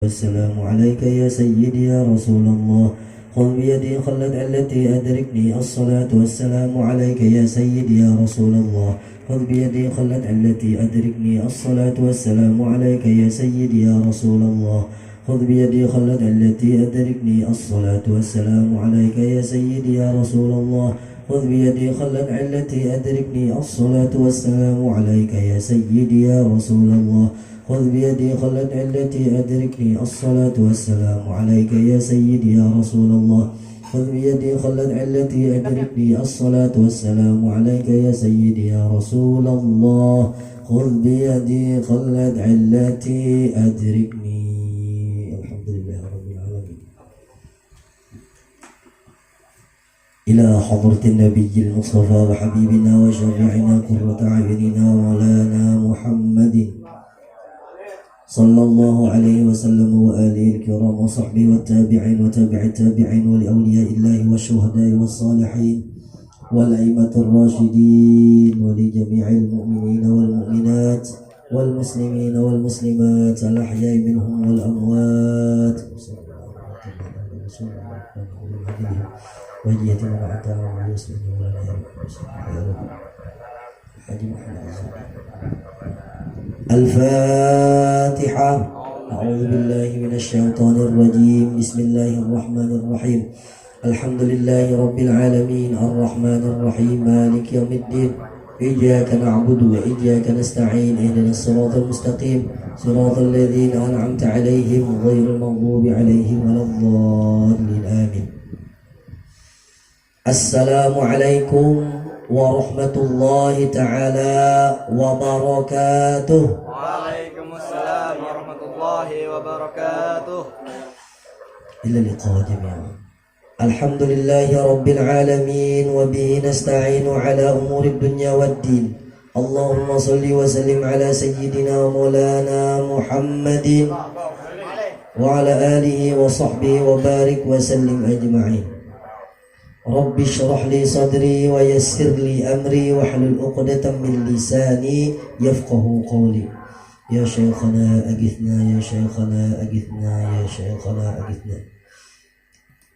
السلام عليك يا سيدي يا رسول الله خذ بيدي خلت التي أدركني الصلاة والسلام عليك يا سيدي يا رسول الله خذ بيدي خلت التي أدركني الصلاة والسلام عليك يا سيدي يا رسول الله خذ بيدي خلت التي أدركني الصلاة والسلام عليك يا سيدي يا رسول الله خذ بيدي خلت التي أدركني الصلاة والسلام عليك يا سيدي يا رسول الله خذ بيدي خلت التي أدركني الصلاة والسلام عليك يا سيدي يا رسول الله خذ بيدي خلت التي أدركني الصلاة والسلام عليك يا سيدي يا رسول الله خذ بيدي خلت التي أدركني. الحمد لله رب العالمين. إلى حضرة النبي المصطفى وحبيبنا وشفيعنا قرة أعيننا ومولانا محمد صلى الله عليه وسلم وآله الكرام وصحبه والتابعين وتابع التابعين ولأولياء الله والشهداء والصالحين والأئمة الراشدين ولجميع المؤمنين والمؤمنات والمسلمين والمسلمات الأحياء منهم والأموات وجية وعطاء ويسلم الفاتحة. أعوذ بالله من الشيطان الرجيم. بسم الله الرحمن الرحيم. الحمد لله رب العالمين الرحمن الرحيم مالك يوم الدين إياك نعبد وإياك نستعين اهدنا الصراط المستقيم صراط الذين أنعمت عليهم غير المغضوب عليهم ولا الضالين آمين. السلام عليكم ورحمة الله تعالى وبركاته. Waalaikumsalam warahmatullahi wabarakatuh. إلى اللقاء جميعا. الحمد لله رب العالمين وبه نستعين على أمور الدنيا والدين. اللهم صل وسلم على سيدنا ومولانا محمد وعلى آله وصحبه وبارك وسلم أجمعين. رب اشرح لي صدري ويسر لي أمري واحلل عقدة من لساني يفقه قولي. يا شيخنا أغثنا يا شيخنا أغثنا يا شيخنا أغثنا.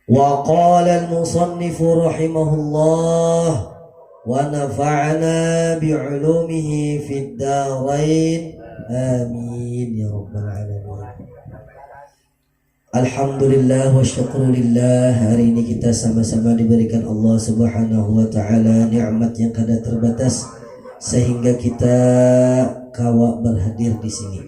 وقال المصنف رحمه الله ونفعنا بعلومه في الدارين آمين يا رب العالمين. Alhamdulillah wa syukurillah. Hari ini kita sama-sama diberikan Allah subhanahu wa ta'ala nikmat yang kada terbatas sehingga kita kawa berhadir di sini.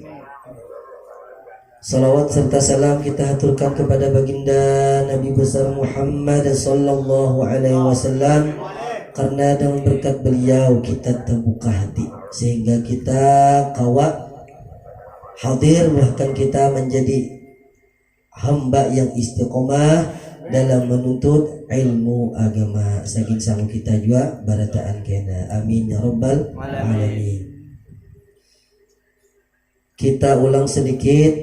Salawat serta salam kita haturkan kepada baginda Nabi besar Muhammad sallallahu alaihi wasallam, karena dengan berkat beliau kita terbuka hati sehingga kita kawa hadir, bahkan kita menjadi hamba yang istiqomah dalam menuntut ilmu agama. Saking sangu kita juga barataan kena. Amin ya rabbal alamin. Kita ulang sedikit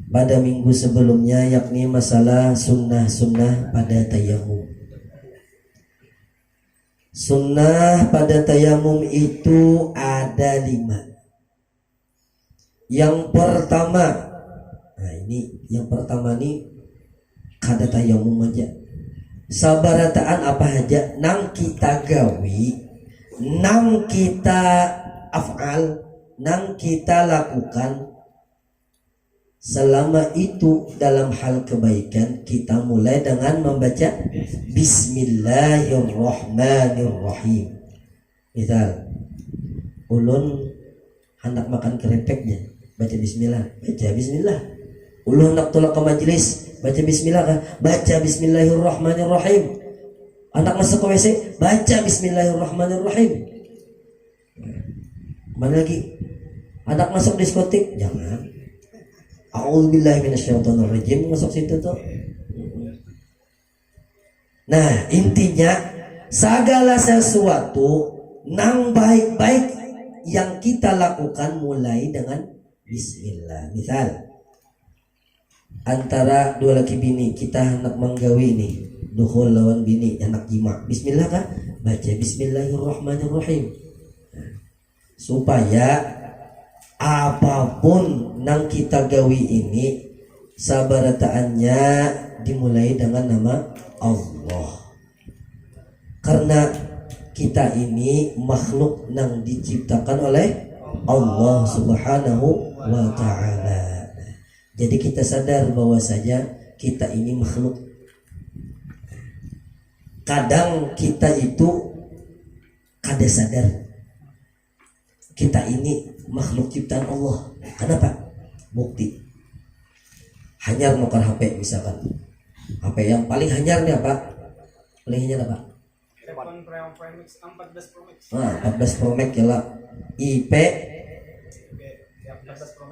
pada minggu sebelumnya, yakni masalah sunnah-sunnah pada tayamum. Sunnah pada tayamum itu ada 5. Yang pertama, nah ini yang pertama nih kada tayamum aja. Sabarataan apa aja nang kita gawi, nang kita af'al, nang kita lakukan, selama itu dalam hal kebaikan, kita mulai dengan membaca Bismillahirrahmanirrahim. Misal ulun hendak makan kerepeknya, baca bismillah, baca bismillah. Ulun hendak tolak ke majelis, baca bismillah kah? Baca Bismillahirrahmanirrahim. Anak masuk ke WC, baca Bismillahirrahmanirrahim. Mana lagi? Anak masuk diskotik, jangan. A'udzubillahi minasyaitonirrajim masuk situ tuh. Nah, intinya segala sesuatu nang baik-baik yang kita lakukan mulai dengan bismillah. Misal antara dua laki bini, kita hendak menggawi nih, dukhul lawan bini, anak jima, bismillah kan? Baca Bismillahirrahmanirrahim. Supaya apapun nang kita gawi ini sabarataannya dimulai dengan nama Allah. Karena kita ini makhluk nang diciptakan oleh Allah Subhanahu wa ta'ala. Jadi kita sadar bahwasanya kita ini makhluk. Kadang kita itu kada sadar kita ini makhluk ciptaan Allah. Kenapa? Bukti. Hanyar nukar HP misalkan. HP yang paling hanyar nih apa? Paling hanyar apa? iPhone 14 Pro Max. 14 Pro Max ya lah. IP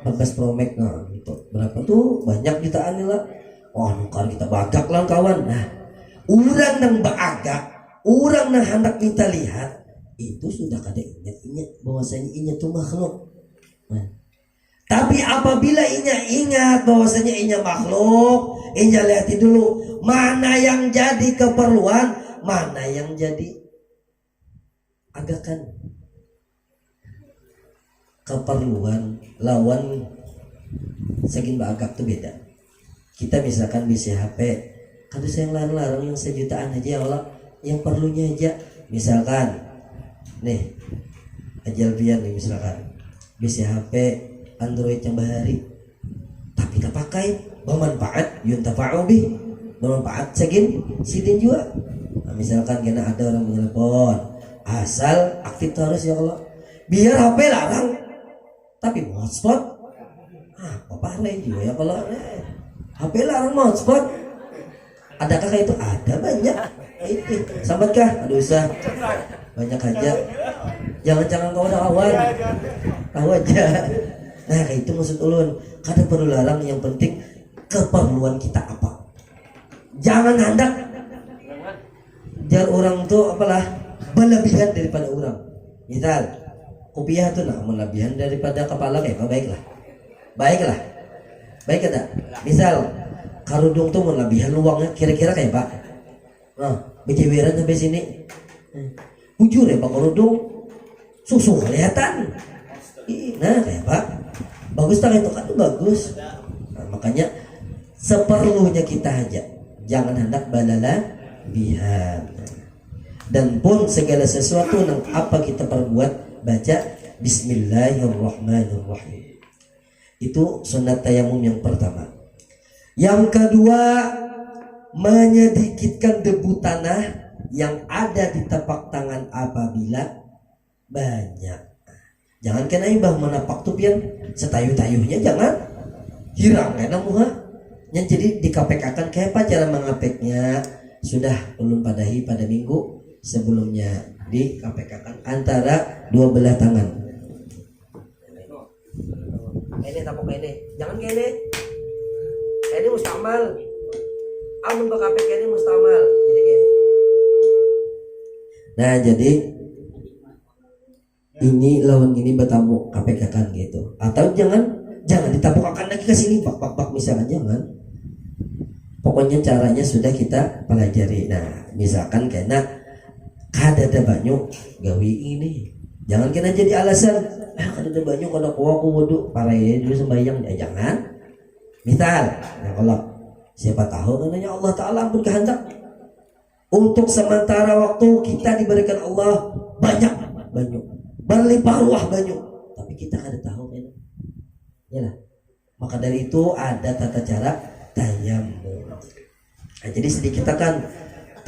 14 Pro Max. Nah, gitu. Berapa tuh? Banyak jutaan nih lah. Wah, nukar kita bagak lah kawan. Nah, orang nang bagak, orang nang hendak kita lihat itu sudah kada ingat bahwasanya inya tuh makhluk. Nah, tapi apabila inya ingat bahwasanya inya makhluk, inya lihat dulu mana yang jadi keperluan, mana yang jadi agakan. Keperluan lawan segin agak tuh beda. Kita misalkan bisa HP, kada sayang larang-larang yang sejutaan aja ya Allah, yang perlunya aja. Misalkan nih ajal bian nih misalkan bisa HP Android yang bahari tapi tak pakai bermanfaat yuntafa'u bih, bermanfaat segin sidin juga. Nah, misalkan kena ada orang menelpon asal aktif terus ya Allah, biar HP larang tapi hotspot apa lain juga ya kalau HP larang hotspot. Adakah itu? Ada banyak. Itu sambatkah? Aduh usah banyak aja. Jangan kau ada kawan. Tahu aja. Nah kayak itu maksud ulun. Kada perlu larang, yang penting keperluan kita apa. Jangan hendak jar orang tuh apalah berlebihan daripada orang. Misal kopiah tuh nah melebihan daripada kepala kayak apa, baiklah. Baik ada. Misal karudung tuh melebihan luangnya kira-kira kayak Pak. Nah, bejeweran sampai sini. Bujur ya Pak karudung. Susu kelihatan. Nah, kayak Pak. Bagus tak itu kan bagus. Nah, makanya seperlunya kita aja. Jangan hendak balala bihan. Dan pun segala sesuatu yang apa kita perbuat baca Bismillahirrahmanirrahim. Itu sunat tayamum yang pertama. Yang kedua, menyedikitkan debu tanah yang ada di tapak tangan apabila banyak. Jangan kena ibah menapak tuh pian setayu-tayuhnya jangan hirang karena muha. Yang jadi dikapekakan kayak apa cara mengapeknya sudah ulun padahi pada minggu sebelumnya, dikapekakan antara dua belah tangan. Ini tapuk ini, jangan kayak ini. Ini mustamal. Amun bakapek ini mustamal. Jadi gini. Nah, jadi ini lawan gini bertamu kapekakan gitu. Atau jangan ditapukakan lagi ke sini bak misalkan jangan. Pokoknya caranya sudah kita pelajari. Nah, misalkan kena kada ada banyu gawi ini. Jangan kena jadi alasan, kada ada banyu kada aku wudu, paraye dulu sembahyang. Ya, jangan. Misal, nah kalau siapa tahu namanya Allah Ta'ala pun kehendak untuk sementara waktu kita diberikan Allah banyak berlimpah ruah banyak, tapi kita kada tahu kan ya lah. Maka dari itu ada tata cara tayamum. Nah, jadi sedikit akan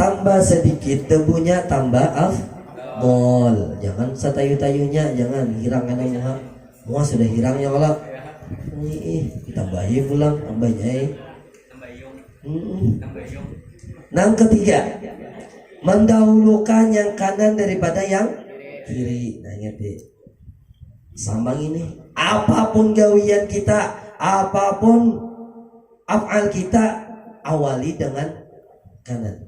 tambah sedikit debunya tambah afdol. Jangan setayu-tayunya, jangan hirang karena muha sudah hirang ya Allah. Ditambahin pulang tambahnya Yang ketiga, mendahulukan yang kanan daripada yang kiri. Nah ingat deh, sambang ini apapun gawian kita, apapun af'al kita awali dengan kanan.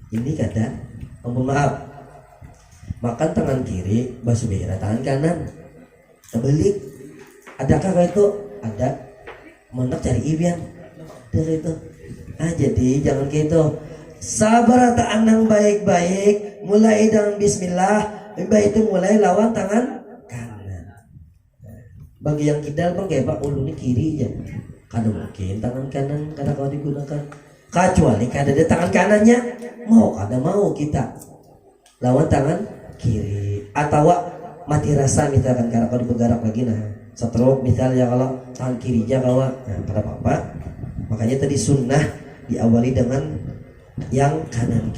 Ini kata maaf, makan tangan kiri basuh tangan kanan terbalik. Adakah itu? Ada. Mendak cari ibian dari itu. Jadi jangan gitu. Sabar ta'an yang baik-baik, mulai dengan bismillah. Baik itu mulai lawan tangan kanan. Bagi yang kidal bang kayak pak ulu ini kiri ya. Kada mungkin tangan kanan kada kau digunakan. Kecuali kada ada tangan kanannya, mau kada mau kita lawan tangan kiri. Atau mati rasa misalkan karena kau bergerak lagi nah stroke misalnya kalau tangan kirinya kawa nah pada apa makanya tadi sunnah diawali dengan yang kanan.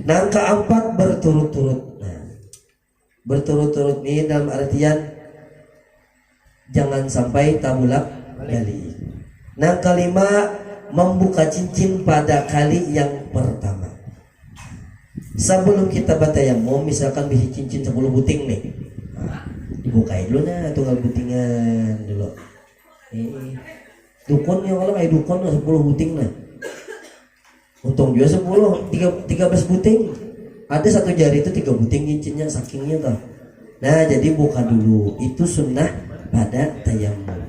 Nah keempat berturut-turut. Nah berturut-turut ini dalam artian jangan sampai tabulak balik. Nah kelima membuka cincin pada kali yang pertama. Sebelum kita batayamum misalkan biji cincin 10 buting nih. Nah, dibukain dulu nah tunggal butingan dulu. Dukun yang kalau kayak dukun 10 buting nah. Untung juga 13 buting. Ada satu jari itu 3 buting cincinnya sakingnya toh. Nah, jadi buka dulu. Itu sunnah pada tayamum.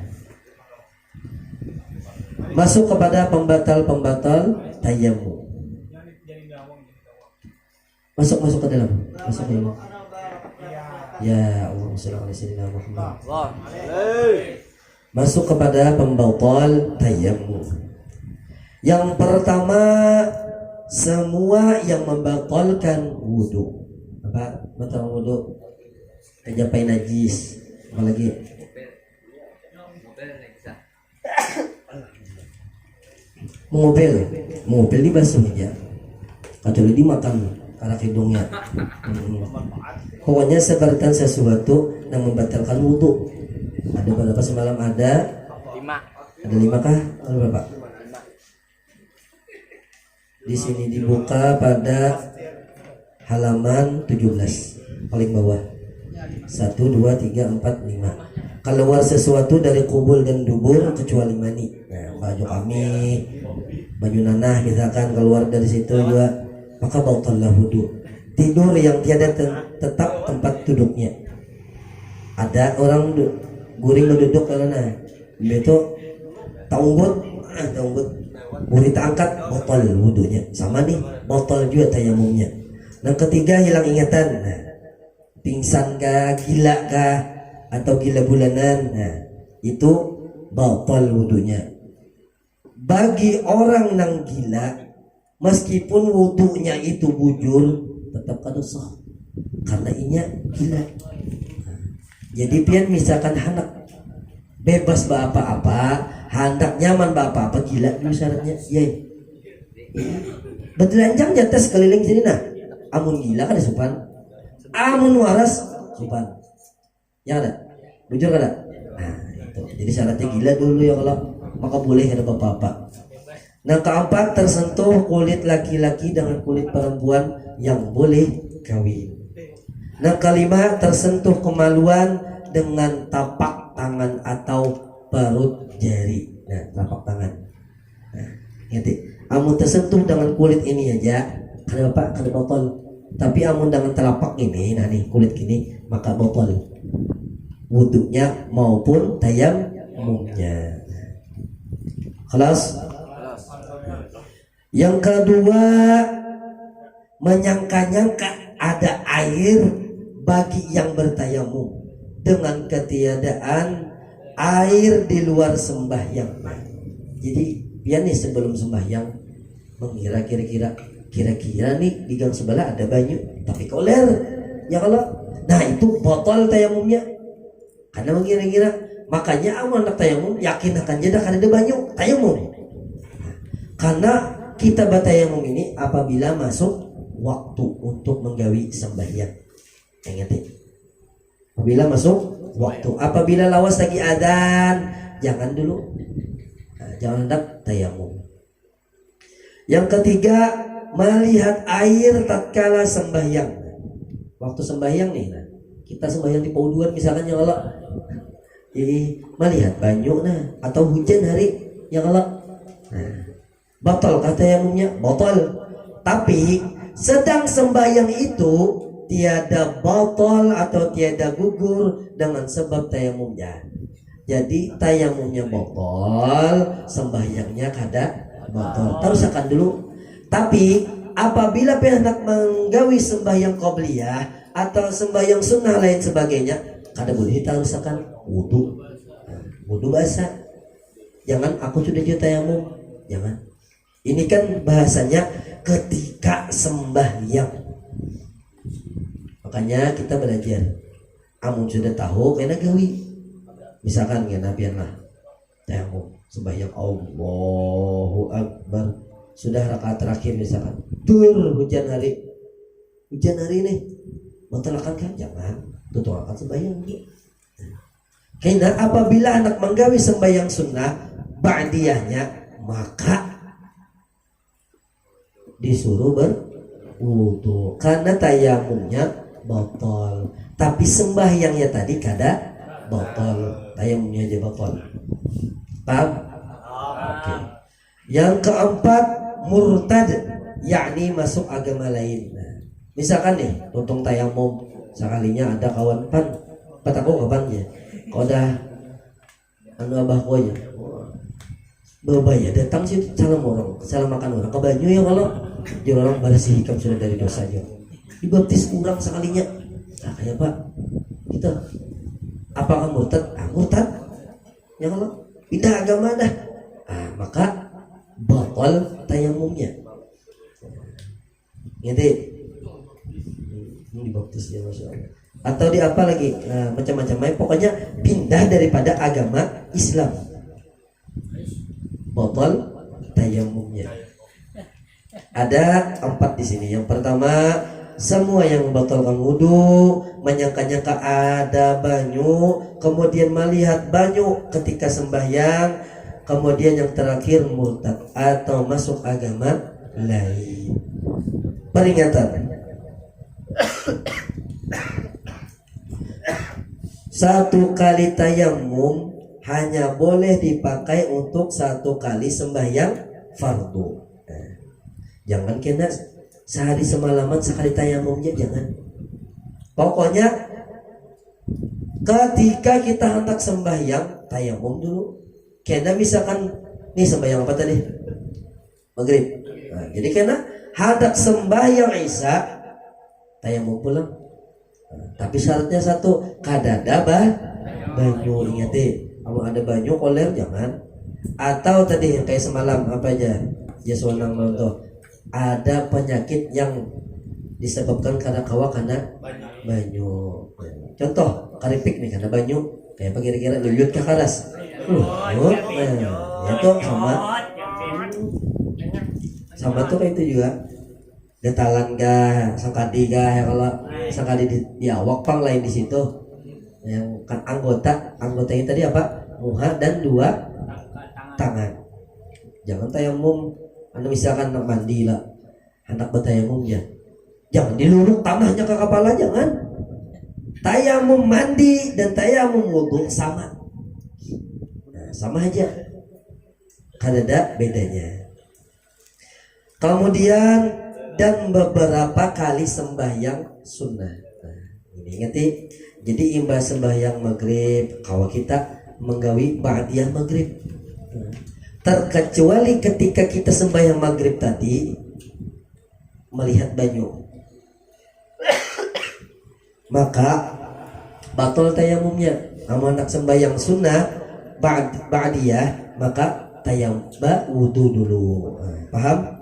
Masuk kepada pembatal tayamum. Masuk ke dalam. Masuk ke dalam. Ya Allah sallallahu alaihi Muhammad. Masuk kepada pembatal tayamum. Yang pertama semua yang membatalkan wudu. Apa? Batal wudu. Kejapai najis. Apalagi? Mengupil dibasuh ya. Kecuali dimakan karena hidungnya. Pokoknya sebarkan sesuatu yang membatalkan wudu. Ada berapa semalam ada? 5. Ada 5 kah? Ada berapa? Di sini dibuka pada halaman 17 paling bawah. 1, 2, 3, 4, 5. Keluar sesuatu dari kubul dan dubur kecuali mani. Nah, baju kami, baju nanah misalkan keluar dari situ juga, maka batallah wudu. Tidur yang tiada tetap tempat duduknya. Ada orang guring duduk karena itu taungut, guring angkat, batal wudunya. Sama nih, batal juga tayamumnya. Yang ketiga hilang ingatan. Nah, pingsan kah, gila kah, atau gila bulanan, nah itu batal wudunya. Bagi orang yang gila, meskipun wudunya itu bujur, tetap kada sah karena inya gila. Jadi pian misalkan hendak bebas apa-apa, hendak nyaman apa-apa, gila dulu syaratnya. Ya, betelanjang jatah sekeliling sini nah. Amun gila kada sopan, amun waras sopan. Ya ada, bujur kada. Nah, itu. Jadi syaratnya gila dulu ya kalau maka boleh ada apa-apa. Nah keempat tersentuh kulit laki-laki dengan kulit perempuan yang boleh kawin. Nah kelima tersentuh kemaluan dengan tapak tangan atau parut jari. Nah tapak tangan. Nah, ngerti? Amun tersentuh dengan kulit ini aja, kenapa? Kada botol. Tapi amun dengan telapak ini, nah nih kulit gini, maka botol. Wudunya maupun tayamumnya. Kelas. Yang kedua, menyangka-nyangka ada air bagi yang bertayamum dengan ketiadaan air di luar sembahyang. Jadi biar nih sebelum sembahyang mengira kira-kira nih di gang sebelah ada banyu tapi koler ya kalau nah itu botol tayamumnya karena mengira-kira. Makanya awan anak tayamum yakin akan jeda karena ada banyu tayamum. Karena kita batayamum ini apabila masuk waktu untuk menggawi sembahyang. Ingat ya. Apabila masuk waktu, apabila lawas lagi adzan, jangan dulu. Nah, jangan hendak tayamum. Yang ketiga, melihat air tatkala sembahyang. Waktu sembahyang nih, nah, kita sembahyang di pauduan misalkan ya Allah. Melihat banyu nah atau hujan hari yang kalau nah, batal kata tayamumnya batal. Tapi sedang sembahyang itu tiada batal atau tiada gugur dengan sebab tayamumnya. Jadi tayamumnya batal, sembahyangnya kada batal. Terus akan dulu. Tapi apabila hendak menggawi sembahyang qobliyah atau sembahyang sunnah lain sebagainya, kada boleh ditarusakan wudu. Wudu basah. Jangan aku sudah tayamum. Jangan. Ini kan bahasanya ketika sembahyang. Makanya kita belajar. Amun sudah tahu kena gawi. Misalkan kena biarlah tayamum sembahyang Allahu Akbar. Sudah rakaat terakhir misalkan. Hujan hari nih. Mentelakan kan? Jangan. Tutup rakaat sembahyang. Karena apabila anak menggawi sembahyang sunnah ba'diyahnya, maka disuruh berwudu karena tayamumnya batal. Tapi sembahyangnya tadi kada batal, tayamumnya aja batal. Paham? Oke. Yang keempat, murtad, yakni masuk agama lain. Misalkan nih, tuntung tayamum sekalinya ada kawan pan, pataku kapannya. Kau dah anu abahku aja babaya datang situ salam makan orang ke banyu ya kalau dia orang balas hikam sudah dari dosanya dibaptis kurang sekalinya. Nah kayak pak kita apakah murtad? Murtad ya kalau pindah agama dah, maka batal tayamumnya. Ngerti? Dibaptis ya masya Allah. Atau di apa lagi macam-macam, pokoknya pindah daripada agama Islam, batal tayamumnya. Ada 4 di sini. Yang pertama, semua yang membatalkan wudu, menyangka-nyangka ada banyu, kemudian melihat banyu ketika sembahyang, kemudian yang terakhir murtad atau masuk agama lain. Peringatan. Satu kali tayamum hanya boleh dipakai untuk 1 kali sembahyang fardu. Jangan kena sehari semalaman sekali tayamumnya, jangan. Pokoknya ketika kita hendak sembahyang tayamum dulu. Kena misalkan nih sembahyang apa tadi? Maghrib. Jadi kena hendak sembahyang Isya tayamum pulang. Tapi syaratnya 1, kadada banyu. Ingat kalau ada banyu koler jangan. Atau tadi yang kayak semalam apa aja Jaswanang nonton, ada penyakit yang disebabkan karena banyu. Contoh karipik nih karena banyu. Kayak apa kira-kira luyut ke karas. Itu sama tuh kayak itu juga. Getalan gah, sangkadi gah, ya kalau sangkadi di awak pang lain di situ. Yang kan anggotanya tadi apa? Muha dan 2 tangan. Jangan tayamum, misalkan anak mandi lah, anak bertayamumnya, jangan diluruk tanahnya ke kepala, jangan. Tayamum mandi dan tayamum wudu sama, sama aja, kada bedanya. Kemudian dan beberapa kali sembahyang sunnah. Ini ingat. Jadi imbas sembahyang maghrib, kalau kita menggawi ba'diyah maghrib. Terkecuali ketika kita sembahyang maghrib tadi melihat banyu, maka batal tayamumnya. Amal nak sembahyang sunnah ba'diyah, maka tayamum wudu dulu. Paham?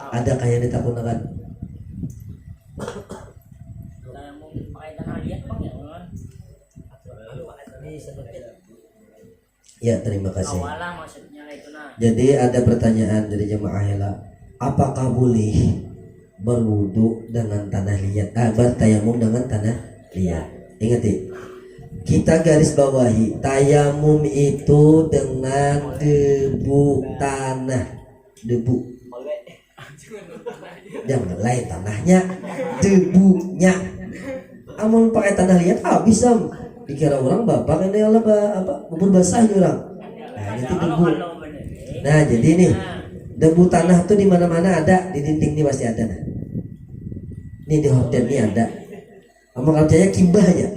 Ada kayak ditakunakan. Ya, terima kasih. Jadi ada pertanyaan dari jemaah Hela, apakah boleh berwudu dengan tanah liat? Bertayamum dengan tanah liat. Ingat kita garis bawahi, tayamum itu dengan debu tanah, debu. Jangan lain tanahnya, debunya. Amun pakai tanah liat bisa dikira orang bapak ini apa bubur basah orang. Nah itu debu. Nah jadi nih debu tanah tuh di mana-mana ada, di dinding nih pasti ada. Nah ini di hotel nih ada. Kamu kalau percaya kimbah aja,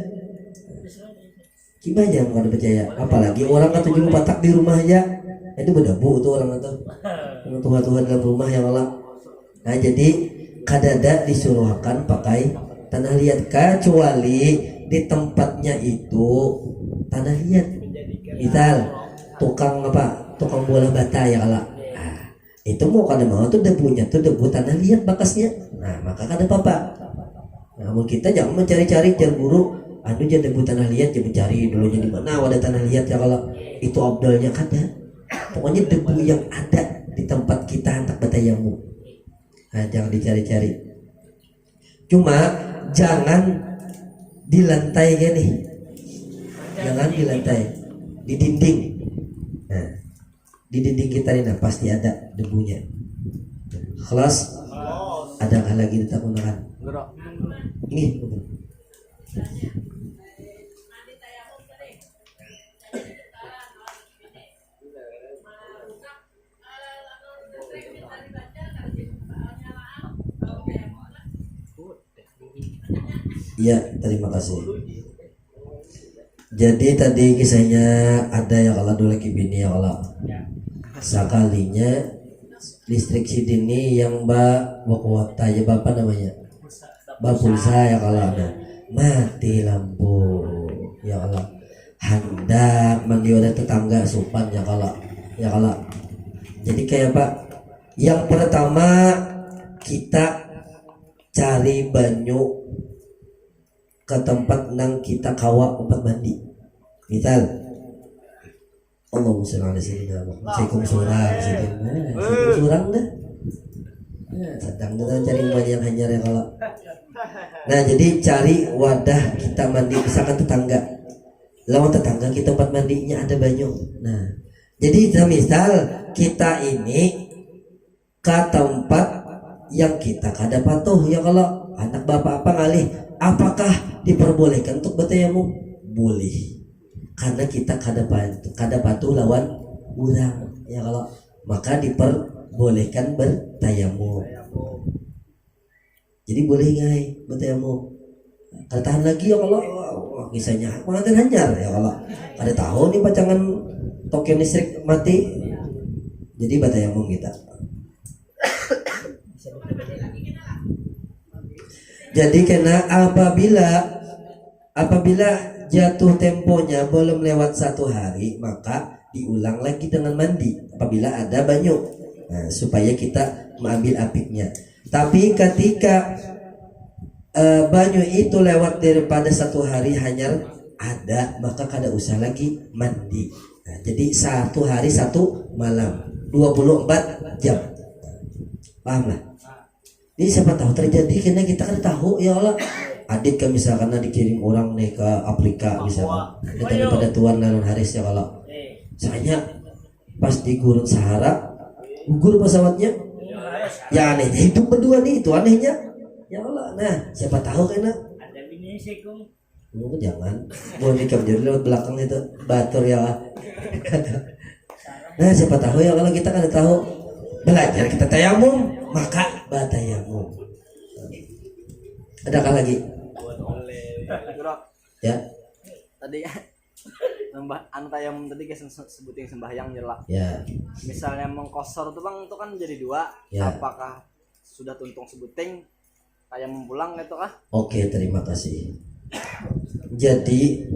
kimbah aja kalau percaya. Apalagi orang atau juga patak di rumah aja, itu berdebu tuh orang itu. Tuhan dalam rumah yang Allah. Nah jadi kadada disuruhkan pakai tanah liat kecuali di tempatnya itu tanah liat. Misal tukang bola bata ya kalau itu mau kada mau tuh debunya tuh debu tanah liat bakasnya. Nah maka kada apa-apa. Namun kita jangan mencari-cari jangan buru anu jangan debu tanah liat, jangan mencari dulunya di mana ada tanah liat ya kalau itu abdalnya kada. Pokoknya debu yang ada di tempat kita hendak batayamu. Nah, jangan dicari-cari. Cuma jangan di lantai gini. Jangan di lantai, di dinding. Nah, di dinding kita ini pasti ada debunya. Kelas adakah lagi ditakunakan? Ini. Ya, terima kasih. Jadi tadi kisahnya ada yang kalau dulu lagi bini ya kalau sekalinya listrik sidini yang waktu ya bapak namanya pulsa ya kalau ada mati lampu ya kalau hendak mandi oleh tetangga supan ya kalau jadi kayak pak yang pertama kita cari banyu ke tempat nang kita kawa tempat mandi. Misal Allahumma sholli ala sayyidina Muhammad. Surang dah. Sedang kita cari mandi yang hanyar ya kalau. Nah jadi cari wadah kita mandi misalkan tetangga. Lawan tetangga kita tempat mandinya ada banyu. Nah jadi misal kita ini ke tempat yang kita kada patuh ya kalau anak bapak apa ngalih. Apakah diperbolehkan untuk bertayamum? Boleh, karena kita kada patuh lawan urang ya kalau maka diperbolehkan bertayamum. Jadi boleh ngai bertayamum. Kada tahan lagi ya kalau kisahnya pengantin hanyar ya kalau kada tahu nih pacangan token listrik mati. Jadi bertayamum kita. Jadi karena apabila jatuh temponya belum lewat 1 hari maka diulang lagi dengan mandi apabila ada banyu. Nah, supaya kita mengambil apiknya. Tapi ketika banyu itu lewat daripada 1 hari hanya ada maka kada usah lagi mandi. Nah, jadi 1 hari 1 malam 24 jam. Paham lah? Ini siapa tahu terjadi karena kita kan tahu ya Allah adik kan misalkan dikirim orang nih ke Afrika misalkan daripada tuan Nanon Haris ya kalau soalnya pas di gurun Sahara gugur pesawatnya ya aneh hidup berdua nih itu anehnya ya Allah. Nah siapa tahu karena ada bini sekum jangan mau nikam jadi lewat belakang itu batur ya Allah. Nah siapa tahu ya kalau kita kan tahu belajar kita tayamum maka batayamum. Adakah lagi? Ya. Tadi anu tayamum tadi guys sebutin sembahyang jelak. Ya. Misalnya mengkosor tuh bang itu kan jadi 2. Ya. Apakah sudah tuntung sebuting tayamum pulang itu kah? Oke, terima kasih. Jadi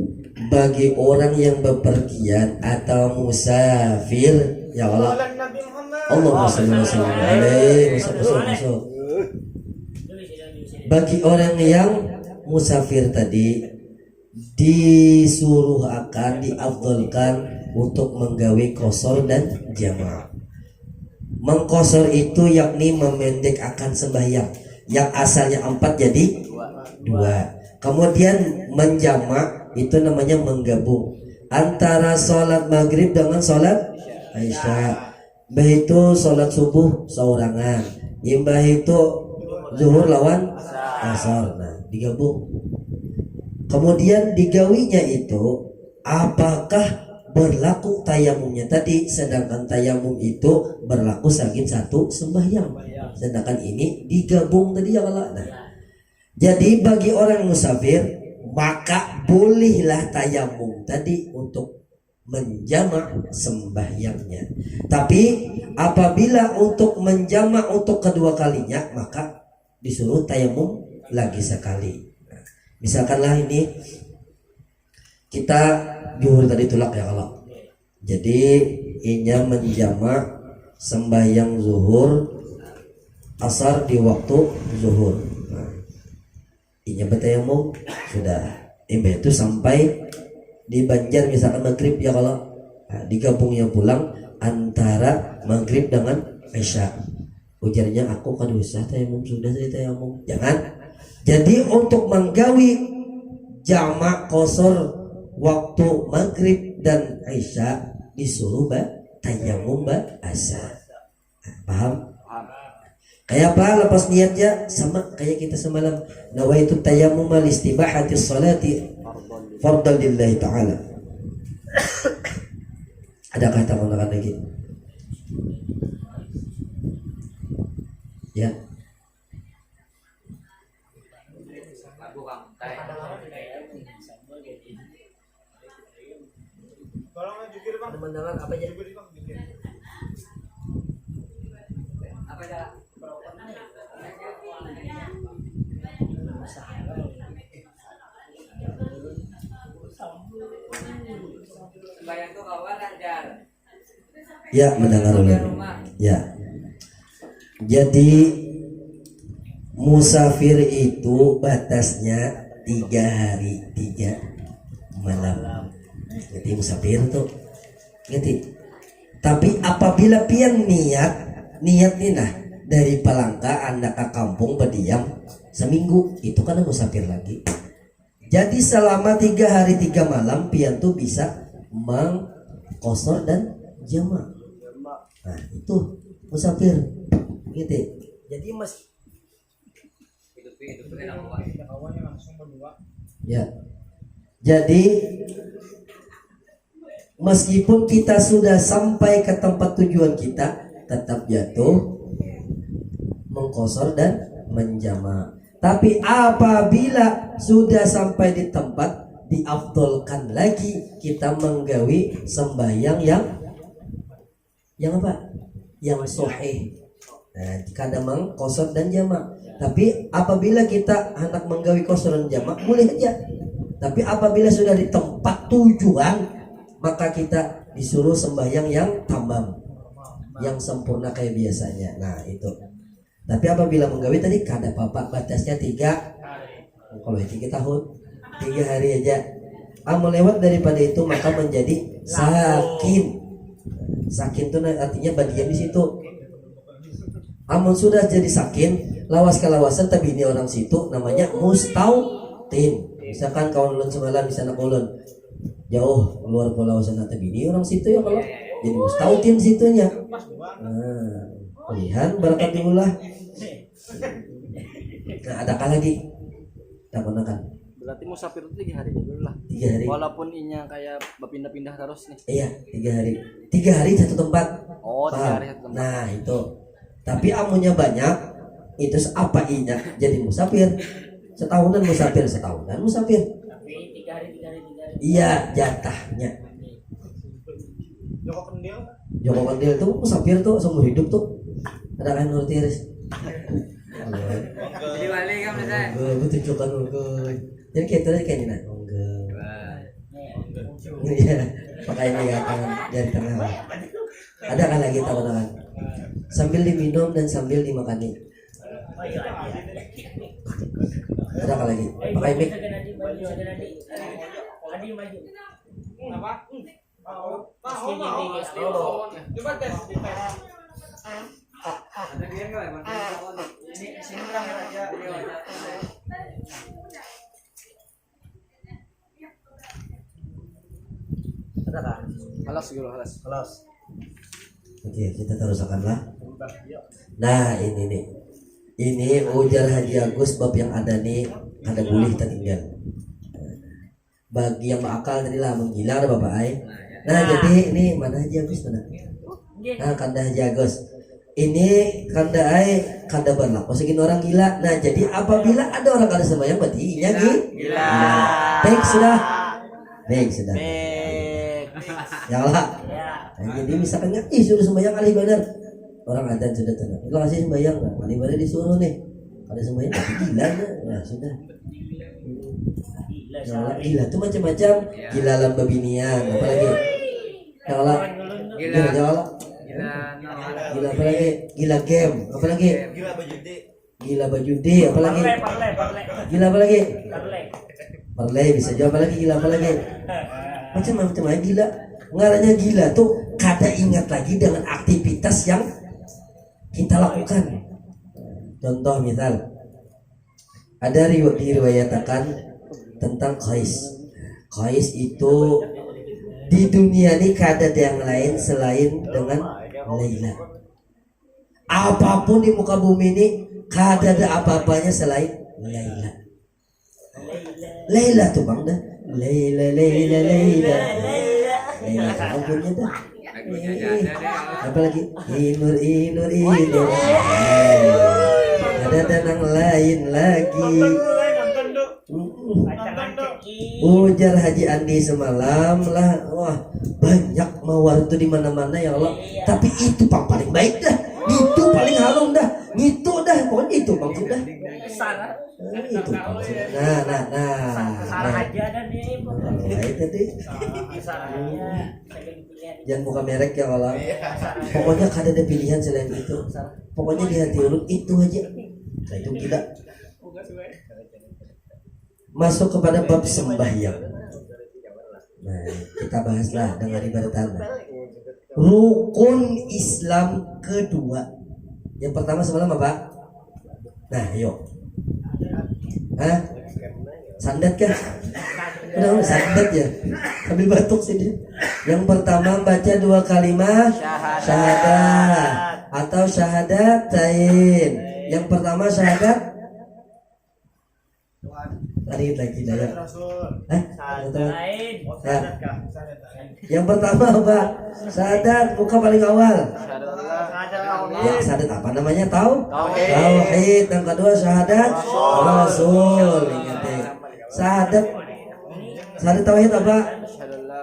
bagi orang yang bepergian atau musafir ya Allah Allahumma sholli alaihi wasallam. Bagi orang yang musafir tadi disuruh akan diafdalkan untuk menggawe qasar dan jamaah. Mengqasar itu yakni memendek akan sembahyang yang asalnya 4 jadi 2. Kemudian menjamak itu namanya menggabung antara sholat maghrib dengan sholat isya. Mbah itu sholat subuh seorangan, mbah itu zuhur lawan asar. Nah digabung. Kemudian digawinya itu apakah berlaku tayamumnya tadi, sedangkan tayamum itu berlaku sagin 1 sembahyang, sedangkan ini digabung tadi ya Allah. Nah, jadi bagi orang musafir maka bolehlah tayamum tadi untuk menjamak sembahyangnya. Tapi apabila untuk menjamak untuk kedua kalinya maka disuruh tayamum lagi sekali. Nah, misalkanlah ini kita zuhur tadi tulak ya kalau. Jadi inya menjamak sembahyang zuhur asar di waktu zuhur. Nah, inya bertayamum sudah. Itu sampai di Banjar misalkan maghrib ya kalau. Nah, digabungnya pulang antara maghrib dengan isya. Ujarnya aku kan usah tayamum sudah saya tayamum. Jangan. Jadi untuk menggawi jamak qasar waktu maghrib dan isya disuruh tayamum asar. Paham? Kayak apa lepas niatnya sama kayak kita semalam nawaitu tayammum listibahati sholati fardhan lillahi ta'ala. Ada kata mengatakan lagi? Ya. Teman-teman apa aja? Apa aja? Ya, mendengar ulun. Ya. Jadi musafir itu batasnya 3 hari 3 malam. Jadi musafir tuh ngerti. Tapi apabila pian niat nih nah dari Palangka anda ke kampung berdiam seminggu itu kan musafir lagi. Jadi selama 3 hari 3 malam pian tuh bisa mengqasar dan jamak. Nah itu musafir gitu. Jadi ya. Jadi meskipun kita sudah sampai ke tempat tujuan kita tetap jatuh mengqasar dan menjamak. Tapi apabila sudah sampai di tempat diafdolkan lagi kita menggawi sembahyang yang apa? Yang sahih. Nah, kadang mengqasar dan jamak. Tapi apabila kita hendak menggawi qasar dan jamak boleh aja. Tapi apabila sudah di tempat tujuan maka kita disuruh sembahyang yang tamam, yang sempurna kayak biasanya. Nah itu. Tapi apabila menggawi tadi kada apa-apa batasnya 3 kalau 3 tahun 3 hari aja. Melewat daripada itu maka menjadi sakin. Sakin itu artinya badiam di situ. Amun sudah jadi sakin, lawas kalawasan tapi ini orang situ namanya mustautin. Misalkan kawan ulun semalam di sana ulun jauh keluar pulau sana tapi ini orang situ ya kalau jadi mustautin situnya. Nah, pilihan berangkat diulah. Nah, adakah lagi? Tak kan? Berarti musafir itu 3 hari dulu lah. 3 hari. Walaupun inya kayak berpindah-pindah terus nih. Iya, 3 hari. 3 hari satu tempat. Oh, 3 hari satu tempat. Nah, itu. Tapi amunnya banyak, itu apa inya jadi musafir. Setahunan musafir. Tapi 3 hari. Iya, jatahnya. Joko Kendil tuh musafir tuh seumur hidup tuh. Ada kan Nur Tiris. Jadi balik kan misalnya. Gue tunjukkan gue. Jadi kayak tadi kayak gini. Iya, pakai ini ya dari tengah. Ada kan lagi tahu-tahuan. Sambil diminum dan sambil dimakani. Ada kan lagi. Pakai mic. Adi maju. Apa? Coba tes di tes. Ada dia enggak? Ini sini orang aja. Ada kan? Halas dulu, halas. Oke, kita teruskanlah. Nah, ini nih. Ini ujar Haji Agus bab yang ada nih, ada boleh kita tinggal. Bagi yang berakal tadi lah menggila ada Bapak Ai. Nah, jadi ini mana Haji Agus mana? Nah, kanda Haji Agus. Ini kanda Ai kanda berlaku segini orang gila. Nah, jadi apabila ada orang kada sembahyang berarti inya gila. Baik sudah. Ya Allah. Nah, jadi misalkan suruh sembahyang kali benar. Orang adzan sudah tenang. Kalau kasih sembahyang, kali benar disuruh nih. Ada sembahyang tapi gila nah sudah. Nah, gila tuh macam-macam. Gila lamba binian, apalagi? Yang Allah. Gila. Gila Gila apa lagi? Gila game, apa lagi? Gila bajudi, apa lagi? Gila apa lagi? Parlay bisa jawab apa lagi? Gila apa lagi? Macam-macam aja gila. Ngaranya gila tuh kada ingat lagi dengan aktivitas yang kita lakukan. Contoh misal ada diriwayatakan tentang Qais. Qais itu di dunia ini kada ada yang lain selain dengan Laila. Apapun di muka bumi ini kada ada apa-apanya selain Laila. Laila tuh bang dah. Laila Laila Laila. Laila lagunya dah. Apalagi inur inur inur. Ada danang lain lagi. Ujar Haji Andi semalam lah, wah banyak mawar itu di mana-mana ya Allah. Tapi itu paling baik dah, itu paling harum dah, itu dah, pokoknya itu bang sudah. Itu bang. Nah. Aja dan dia ibu. Tadi. Jangan buka merek ya Allah. Pokoknya kada ada pilihan selain itu. Pokoknya di hati ulun itu aja. Nah itu gila. Masuk kepada bab sembahyang. Nah, kita bahaslah dengan ibadat rukun Islam kedua. Yang pertama semalam apa? Nah, yuk. Hah? Sandat kan? Udah sandat ya. Sambil batuk sih dia. Yang pertama baca 2 kalimat syahadat atau syahadatain. Yang pertama syahadat Tarik lagi daya. Yang pertama apa? Syahadat buka paling awal. Ya, syahadat apa namanya? Tauhid. Yang kedua syahadat Rasul. Ingat deh. Syahadat tauhid apa?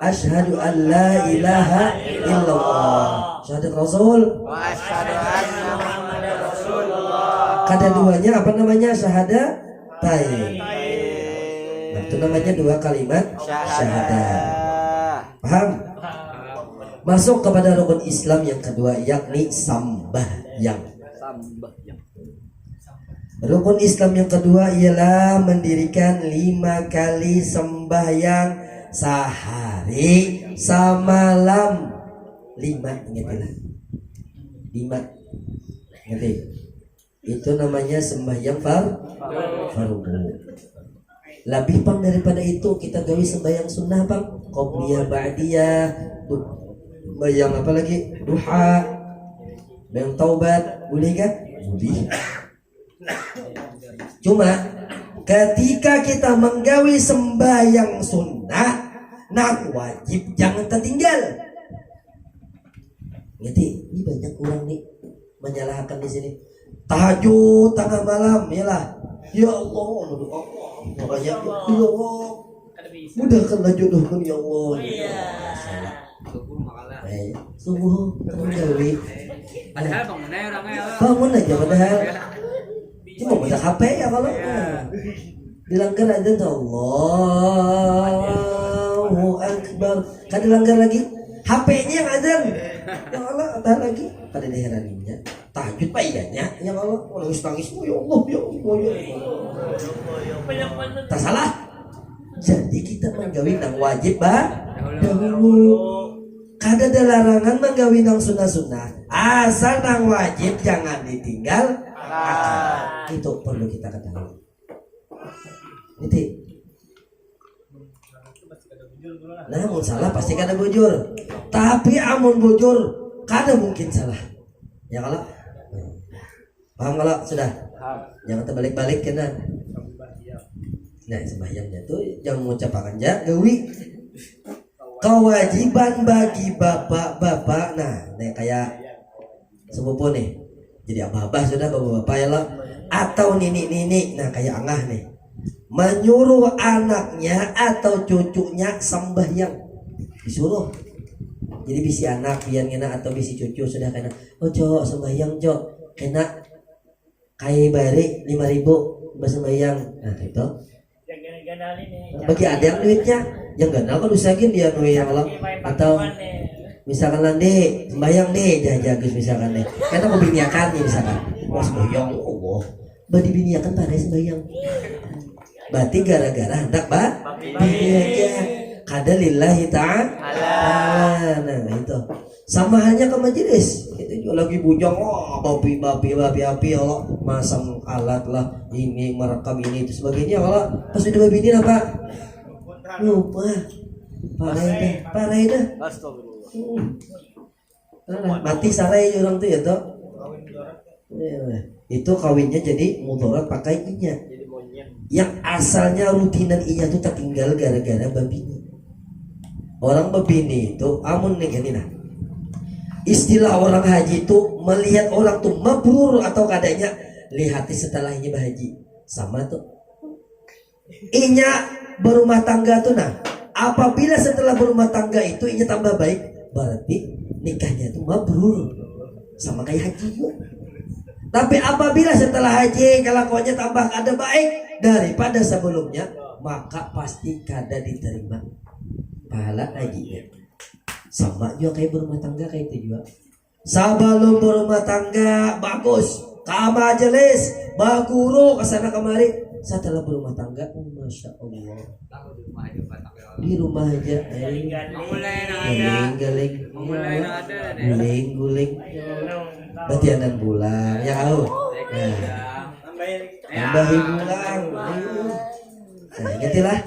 Asyhadu an la ilaha illallah. Syahadat Rasul. Wa asyhadu anna Muhammadar Rasulullah. Kada duanya apa namanya? Syahadatain. Nah, itu namanya 2 kalimat syahadat. Paham? Masuk kepada rukun Islam yang kedua yakni sembahyang. Rukun Islam yang kedua ialah mendirikan 5 kali sembahyang sehari semalam. 5 ingatlah. 5. Ngerti? Itu namanya sembahyang fardu. Lebih pang daripada itu kita gawe sembahyang sunnah pang, qobliyah ba'diyah, sembahyang apa lagi? Duha, sembahyang taubat, boleh kan? Boleh. Cuma ketika kita menggawe sembahyang sunnah, nak wajib jangan tertinggal. Ngerti? Ini banyak orang nih menyalahkan di sini. Tahajud tengah malam, yalah. Ya Allah, makanya ya Allah. Mudahkanlah jodohkan ya Allah. Subuh tergawe. Padahal bangunnya orangnya. Bangun aja padahal. Cuma pada HP ya kalau. Dilanggar aja tuh Allahu Akbar. Kan dilanggar lagi. HP-nya yang azan. Ya Allah, ada lagi. Pada daerahnya. Tahajud pak iyanya. Ya Allah, nangis ya Allah, ya Allah, ya Allah. Tak salah. Jadi kita menggawi nang wajib dahulu. Kada ada larangan menggawi nang sunnah-sunnah. Asal nang wajib jangan ditinggal. Itu perlu kita ketahui. Itu. Namun salah pasti kada bujur. Tapi amun bujur kada mungkin salah. Ya kalau paham kalau sudah jangan terbalik-balik kena. Nah sembahyangnya tuh jangan mengucapkan aja gawi kewajiban bagi bapak-bapak. Nah kayak sepupu nih jadi abah-abah sudah bapak-bapak ya lah atau nini-nini. Nah kayak angah nih menyuruh anaknya atau cucunya sembahyang disuruh. Jadi bisi anak pian kena atau bisi cucu sudah kena. Oh cok sembahyang cok kena kai bari 5.000 bahasa bayang. Nah itu bagi ada yang duitnya yang ganal kan usahkin dia nuwi yang Allah atau misalkan lande sembayang deh jagus misalkan deh kita mau biniakan nih misalkan mau sembayang Allah badi biniakan pada sembayang berarti gara-gara hendak bini aja kada lillahi ta'ala. Nah itu sama halnya ke majelis itu juga lagi bujang babi Allah masang alat lah ini merekam ini itu sebagainya kalau pas udah babi ini apa lupa parah dah mati sarai orang tuh ya toh itu kawinnya jadi mudarat pakai inya yang asalnya rutinan inya tuh tak tinggal gara-gara babinya. Orang babini itu amun nih gini nah istilah orang haji itu melihat orang tuh mabrur atau kadanya lihati setelahnya bahaji sama tuh inya berumah tangga tuh nah apabila setelah berumah tangga itu inya tambah baik berarti nikahnya tuh mabrur sama kayak haji juga. Tapi apabila setelah haji kelakuannya tambah kada baik daripada sebelumnya maka pasti kada diterima pahala hajinya. Sama juga kayak berumah tangga kayak itu juga. Sebelum berumah tangga bagus, ke majelis, baguru kesana kemari. Setelah berumah tangga, masya Allah. Di rumah aja, guling, batianan bulan, ya kau. Tambahin bulan. Nah, ingatilah,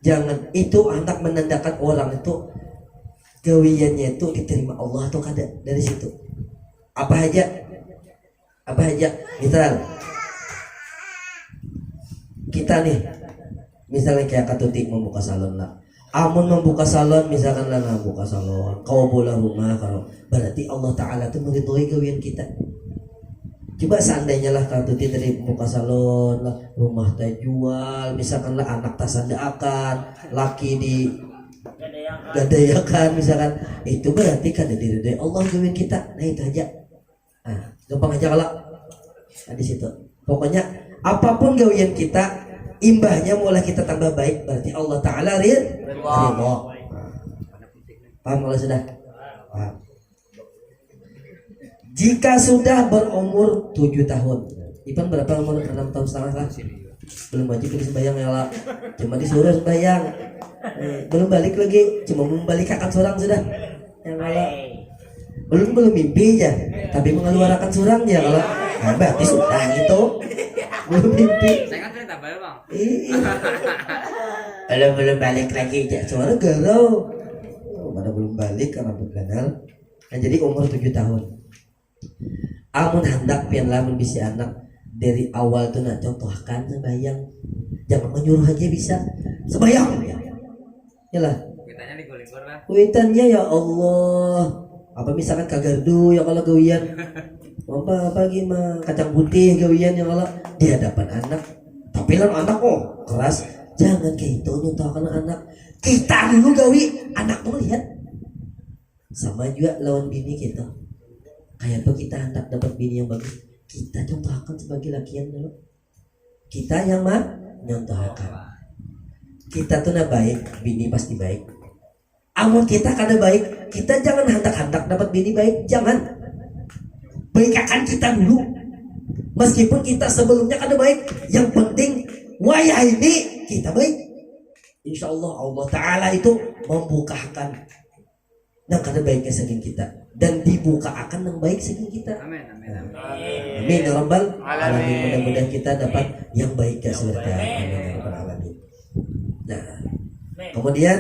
jangan itu anak menandakan orang itu gawiannya itu diterima Allah atau kada dari situ. Apa aja misal kita nih misalnya kayak katutik membuka salon lah amun membuka salon misalkan lah membuka salon kau bola rumah kalau berarti Allah Ta'ala tuh mengetahui gawian kita. Coba seandainya lah katutik dari membuka salon lah rumah tak jual misalkan lah anak tak sandaakan laki di gadayakan misalkan itu berarti kan diridai Allah gawian kita. Nah itu aja gampang aja kalau di situ pokoknya apapun gawian kita imbahnya mulai kita tambah baik berarti Allah Ta'ala ridho. Paham kalau sudah paham. Jika sudah berumur 7 tahun Ipan berapa umur 6 tahun setengah lah belum wajib sembahyang ya lah cuma disuruh sembahyang belum balik lagi cuma membalikkan surang sudah yang kalau belum mimpi aja tapi mengeluarkan surang ya kalau berarti sudah gitu belum mimpi saya kan cerita bal bang belum balik lagi aja suara garau pada belum balik karena berkenal nah, jadi umur 7 tahun amun hendak pian lamun bisa anak dari awal tuh nak contohkan sembahyang jangan menyuruh aja bisa sembahyang ya lah kitanya digolingkor lah kuitannya ya Allah apa misalkan kagardu ya kalau gawian apa gimana kacang putih gawian ya kalau di hadapan anak tapi lan anak keras jangan kayak itu nyontohkan anak kita dulu gawi anak tuh lihat sama juga lawan bini kita kayak apa kita hendak dapat bini yang bagus kita contohkan sebagai lakian dulu kita yang nyontohkan kita tuh nak baik bini pasti baik amun kita kada baik kita jangan hendak dapat bini baik jangan baik akan kita dulu meskipun kita sebelumnya kada baik yang penting wayah ini kita baik insya Allah Allah Ta'ala itu membukakan yang kada baiknya saking kita dan dibuka akan yang baik saking kita. amin Amin ya rabbal alamin. Mudah-mudahan kita dapat yang baik ya surga. Amin ya rabbal alamin. Nah, kemudian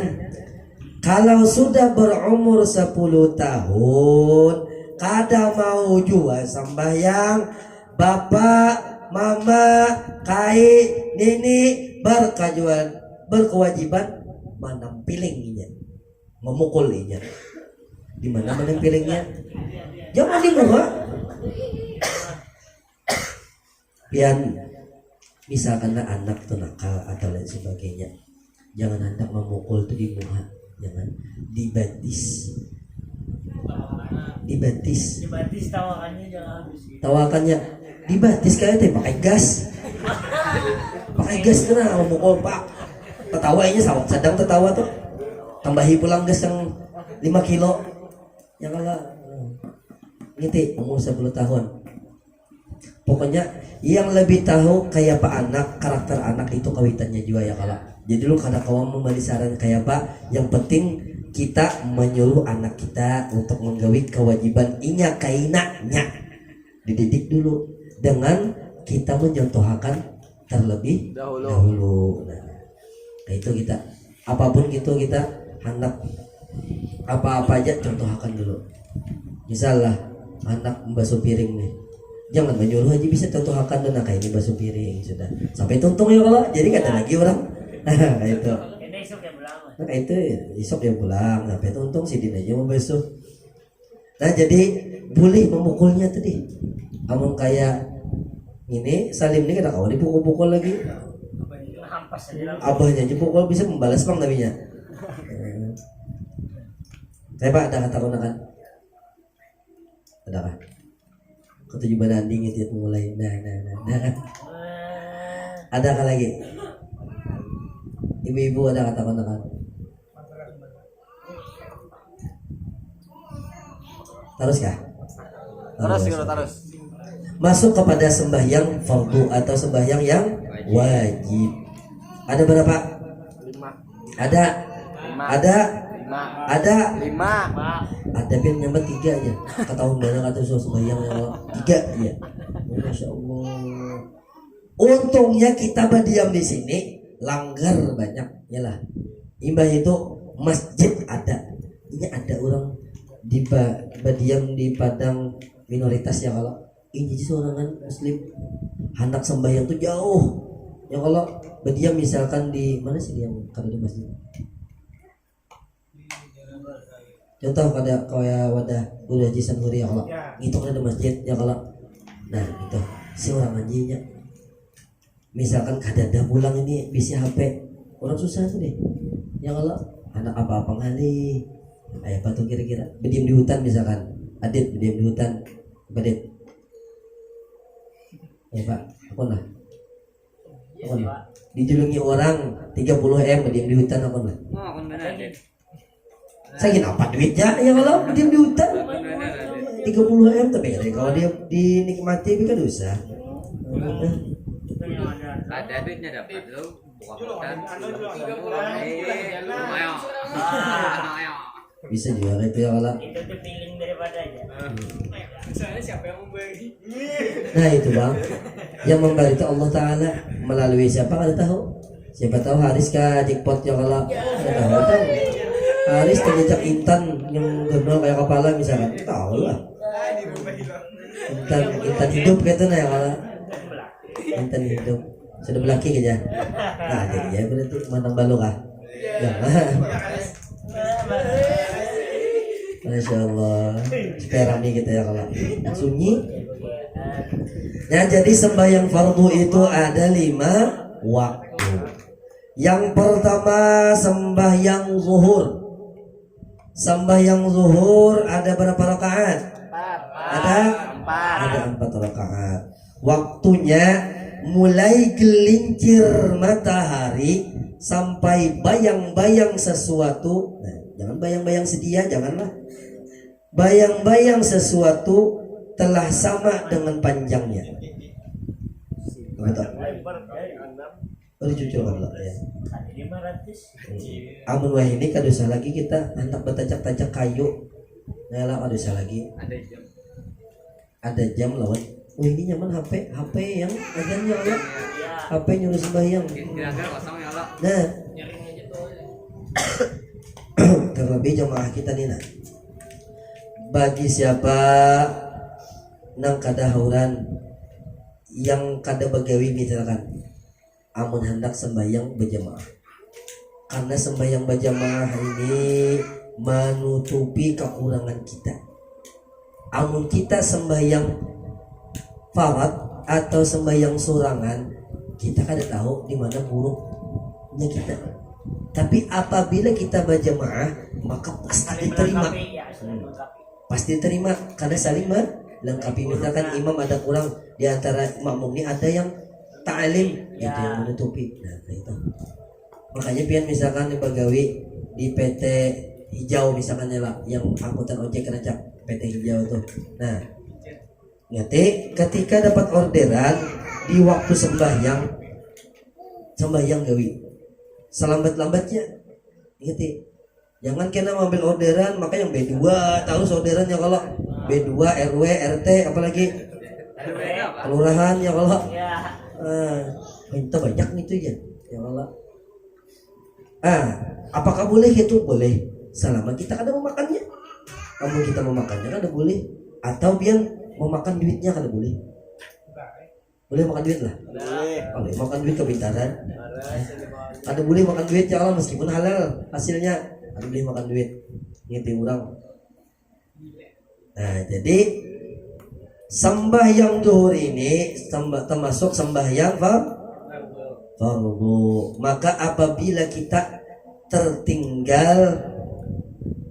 kalau sudah berumur 10 tahun kada mau jual sembahyang bapak, mama, kai, nini berkewajiban menampilinginya, memukulinya. Di mana menampilingnya? Jangan di muka. Pian misalkan anak tuh nakal atau lain sebagainya, jangan hendak memukul tuh di muka, jangan dibatis tawakannya jangan habis. Tawakannya dibatis kayak teh pakai gas. Pakai gas kena memukul pak. Tertawanya sama sedang tertawa tuh. Tambahi pulang gas yang 5 kilo. Yang kalau ngiti umur 10 tahun. Pokoknya yang lebih tahu kayak pak anak, karakter anak itu kawitannya juga ya kalau. Jadi lu kada kawan memberi saran kayak pak. Yang penting kita menyuruh anak kita untuk menggawi kewajiban inya kainanya. Dididik dulu dengan kita mencontohkan terlebih dahulu. Nah, itu kita apapun gitu kita hendak apa-apa aja contohkan dulu. Misalnya anak membasuh piring nih, jangan menyuruh aja, bisa contohkan dan kayak ini basuh piring sudah sampai tuntung ya kalau jadi kata lagi orang. Nah itu nah itu isok dia pulang sampai tuntung si Din aja membasuh. Nah jadi boleh memukulnya tadi amun kayak ini Salim ini kena kawan dipukul-pukul lagi. Abahnya aja pukul bisa membalas bang tapinya. Saya pak ada kata konakan? Ada kan? Ketujuh banding itu mulai. Nah. Ada kan lagi? Ibu-ibu ada kata konakan? Terus kah? Terus. Masuk kepada sembahyang fardu atau sembahyang yang wajib. Ada berapa? 5. Ada 5. Ada pun nyampe 3 aja. Ketahuan mana kata sembahyang yang 3 ya. Masya Allah. Untungnya kita berdiam di sini langgar banyak ya lah. Imbah itu masjid ada. Ini ada orang di berdiam di padang minoritas ya kalau ini seorang kan muslim hendak sembahyang tuh jauh ya kalau berdiam misalkan di mana sih dia kalau di masjid contoh kayak wadah udah jisan ya kalau itu kan ada masjid ya kalau nah itu si orang anjingnya misalkan kadang pulang ini bisa HP orang susah tuh deh ya kalau anak apa-apa ngali ayah apa tuh kira-kira berdiam di hutan misalkan Adit berdiam di hutan Adit ya pak apa lah dijulungi orang 30M berdiam di hutan apa lah saya ingin apa duitnya ya kalau berdiam di hutan 30M tapi kalau dia dinikmati itu kan dosa ada duitnya dapat lu bukan bisa juga itu ya kalau itu tuh feeling daripadanya. Misalnya siapa yang memberi? nah itu bang yang memberi itu Allah Ta'ala melalui siapa kada tahu siapa tahu Haris kah jackpot ya kalau kada tahu Haris terjejak Intan yang gendol kayak kepala misalkan tahu lah Intan hidup gitu nah ya kalau Intan hidup sudah belaki aja nah jadi ya berarti manang balu kah jangan Masya Allah Sperami kita ya kalau sunyi ya jadi sembahyang fardu itu ada 5 waktu. Yang pertama sembahyang zuhur. Sembahyang zuhur ada berapa rakaat? 4 rakaat. Waktunya mulai gelincir matahari sampai bayang-bayang sesuatu. Nah, jangan bayang-bayang sedia, janganlah. Bayang-bayang sesuatu telah sama dengan panjangnya. Betul. Oh, jujur Allah ya. Amun wah ini kadosa lagi kita hendak bertajak-tajak kayu. Nah lah kadosa lagi. Ada jam lawan. Oh ini nyaman HP yang ajannya ya. HP nyuruh sembahyang. kira-kira kosong ya Allah. Nah. Terlebih jemaah kita nih nah. Bagi siapa nang kadahauran yang kada begawi misalkan amun hendak sembahyang berjamaah karena sembahyang berjamaah ini menutupi kekurangan kita. Amun kita sembahyang farad atau sembahyang surangan kita kada tahu di mana buruknya kita, tapi apabila kita berjamaah maka pasti diterima. Pasti diterima karena saling lengkapi. Misalkan imam ada kurang di antara makmum ini ada yang ta'lim itu yang menutupi. Nah itu makanya pian misalkan pegawai di PT hijau misalkan ya lah, yang angkutan ojek kerajaan PT hijau tuh. Nah ngerti ketika dapat orderan di waktu sembahyang gawi selambat-lambatnya ngerti. Jangan kena ngambil orderan, maka yang B2 tahu orderannya kalau B2 RW RT apalagi kelurahan ya kalau minta banyak gitu ya kalau apakah boleh itu boleh selama kita ada memakannya. Kamu kita memakannya kan ada boleh, atau biar memakan duitnya kan ada boleh makan duit lah boleh makan duit kepintaran ada boleh makan duit ya Allah meskipun halal hasilnya ada boleh makan duit ngerti orang. Nah jadi sembahyang zuhur ini termasuk sembahyang fardu. Maka apabila kita tertinggal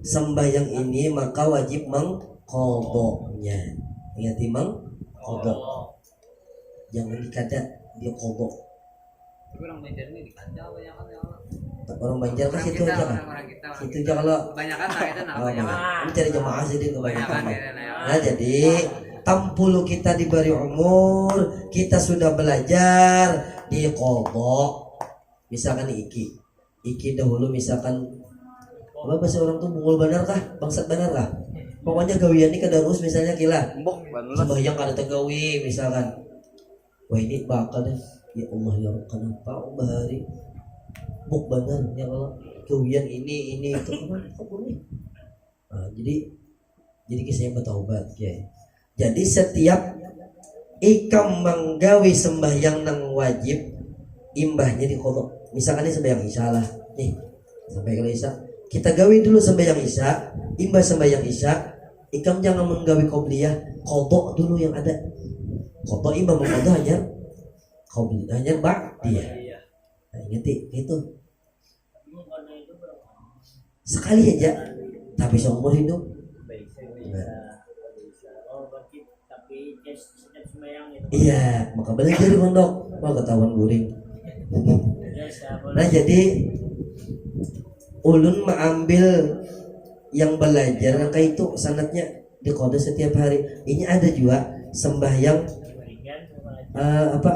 sembahyang ini maka wajib mengqadanya. Ingat mengqadha. Jangan dikada dia qadha. Orang Banjar ini dikacau banyak kan ya. Orang Banjar kan situ aja kan. Situ aja kalau Kebanyakan tak itu nah kebanyakan. ini cari jemaah sih dia Kebanyakan kebanyakan. ya. Nah jadi tampulu kita diberi umur, kita sudah belajar di qadha. Misalkan iki dahulu misalkan apa bahasa orang tuh bungul banar kah, bangsat banar kah, pokoknya gawian ini kedarus misalnya kila sembahyang kada tegawi misalkan, wah ini bakal deh ya Allah ya kenapa bahari buk banar ya kalau gawian ini itu nah, jadi kisahnya bertaubat ya. Jadi setiap ikam menggawi sembahyang nang wajib imbahnya di qadha. Misalkan ini sembahyang isya lah nih sampai kalau isya kita gawi dulu sembahyang isya, imbah sembahyang isya, ikam jangan menggawi qobliyah, qadha dulu yang ada. Qadha imbah mengqadha hanya qobliyah, hanya ba'diyah. Nah, ngerti itu. Sekali aja, tapi seumur hidup. Iya, maka belajar di pondok, mau ketahuan guring. Nah jadi ulun mengambil yang belajar kayak itu sanatnya di qadha setiap hari. Ini ada juga sembahyang